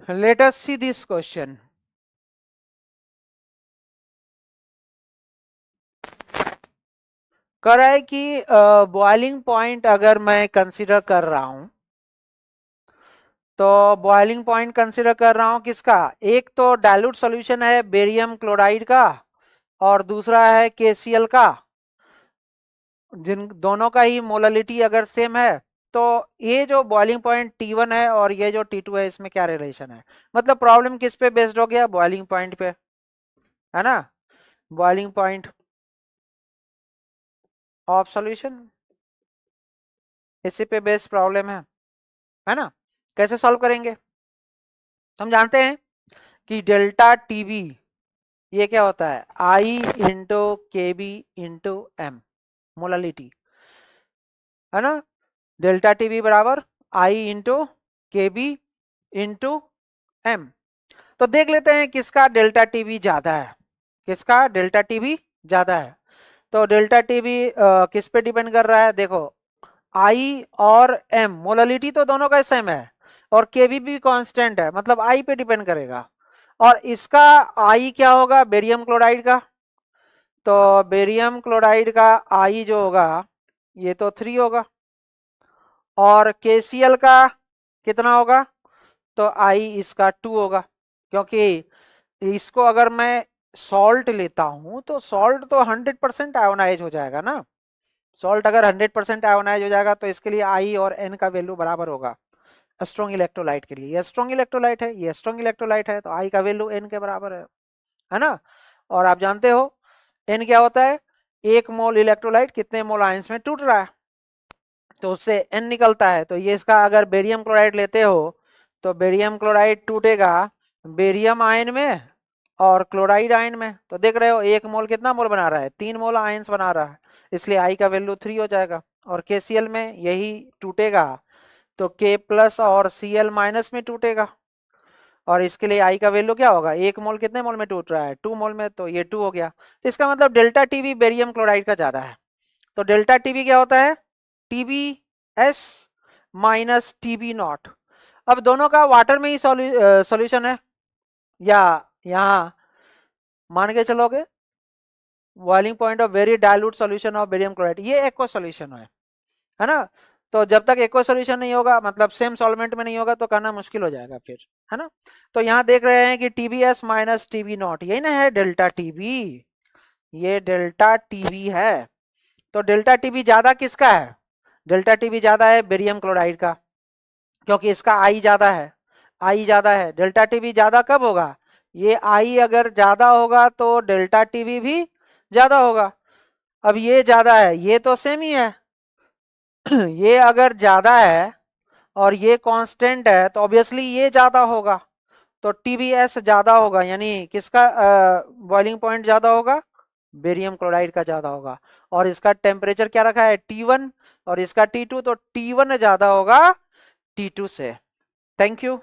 Let us see this question. कह रहा है कि बॉइलिंग पॉइंट अगर मैं कंसीडर कर रहा हूं, तो बॉइलिंग पॉइंट कंसीडर कर रहा हूं किसका? एक तो डाइल्यूट सॉल्यूशन है बेरियम क्लोराइड का और दूसरा है KCl का, जिन दोनों का ही मोललिटी अगर सेम है, तो ये जो बॉइलिंग पॉइंट T1 है और ये जो T2 है, इसमें क्या रिलेशन है? मतलब प्रॉब्लम किस पे बेस्ड हो गया? बॉइलिंग पॉइंट पे, है ना? बॉइलिंग पॉइंट ऑफ सॉल्यूशन, इसी पे बेस्ड प्रॉब्लम है ना? कैसे सॉल्व करेंगे? हम जानते हैं कि डेल्टा टीबी ये क्या होता है? आई इंटू केबी इंटू एम, मोलालिटी, है ना? डेल्टा टीबी बराबर आई इंटू केबी इंटू एम। तो देख लेते हैं किसका डेल्टा टीबी ज्यादा है, किसका डेल्टा टीबी ज्यादा है। तो डेल्टा टीबी किस पे डिपेंड कर रहा है? देखो, आई और एम मोलालिटी तो दोनों का सेम है और केबी भी कांस्टेंट है, मतलब आई पे डिपेंड करेगा। और इसका आई क्या होगा? बेरियम क्लोराइड का, तो बेरियम क्लोराइड का आई जो होगा ये तो 3 होगा, और KCl का कितना होगा? तो आई इसका 2 होगा, क्योंकि इसको अगर मैं सॉल्ट लेता हूं तो सॉल्ट तो 100% आयोनाइज हो जाएगा ना। सॉल्ट अगर 100% आयोनाइज हो जाएगा तो इसके लिए आई और एन का वैल्यू बराबर होगा। स्ट्रॉन्ग इलेक्ट्रोलाइट के लिए ये स्ट्रॉन्ग इलेक्ट्रोलाइट है, ये स्ट्रॉन्ग इलेक्ट्रोलाइट है, तो आई का वैल्यू एन के बराबर है ना? और आप जानते हो एन क्या होता है? 1 मोल इलेक्ट्रोलाइट कितने मोल आयंस में टूट रहा है, तो उससे एन निकलता है। तो ये इसका अगर बेरियम क्लोराइड लेते हो तो बेरियम क्लोराइड टूटेगा बेरियम आयन में और क्लोराइड आयन में। तो देख रहे हो 1 मोल कितना मोल बना रहा है? 3 मोल आयंस बना रहा है, इसलिए आई का वैल्यू 3 हो जाएगा। और KCl में यही टूटेगा तो K प्लस और Cl माइनस में टूटेगा, और इसके लिए आई का वैल्यू क्या होगा? 1 मोल कितने मोल में टूट रहा है? 2 मोल में, तो ये 2 हो गया। तो इसका मतलब डेल्टा टीबी बेरियम क्लोराइड का ज्यादा है। तो डेल्टा टीबी क्या होता है? TbS minus Tb0। अब दोनों का वाटर में ही सॉल्यूशन है, या यहाँ मान के चलोगे boiling point of very dilute solution of barium chloride, ये एक्वा सॉल्यूशन है ना? तो जब तक एक्वा सॉल्यूशन नहीं होगा, मतलब सेम सॉल्वेंट में नहीं होगा, तो कहना मुश्किल हो जाएगा फिर, है ना? तो यहाँ देख रहे हैं कि TbS माइनस Tb0, यही ना है डेल्टा टीबी, ये डेल्टा टीबी है। तो डेल्टा टीबी ज्यादा किसका है? डेल्टा टीबी ज्यादा है बेरियम क्लोराइड का, क्योंकि इसका आई ज्यादा है, आई ज्यादा है। डेल्टा टीबी ज्यादा कब होगा? ये आई अगर ज्यादा होगा तो डेल्टा टीबी भी ज्यादा होगा। अब ये ज्यादा है, ये तो सेम ही है ये अगर ज्यादा है और ये कांस्टेंट है तो ऑब्वियसली ये ज्यादा होगा, तो TbS ज्यादा होगा, यानी किसका बॉइलिंग पॉइंट ज्यादा होगा? बेरियम क्लोराइड का ज्यादा होगा। और इसका टेम्परेचर क्या रखा है? T1, और इसका T2, तो T1 ज्यादा होगा T2 से। Thank you.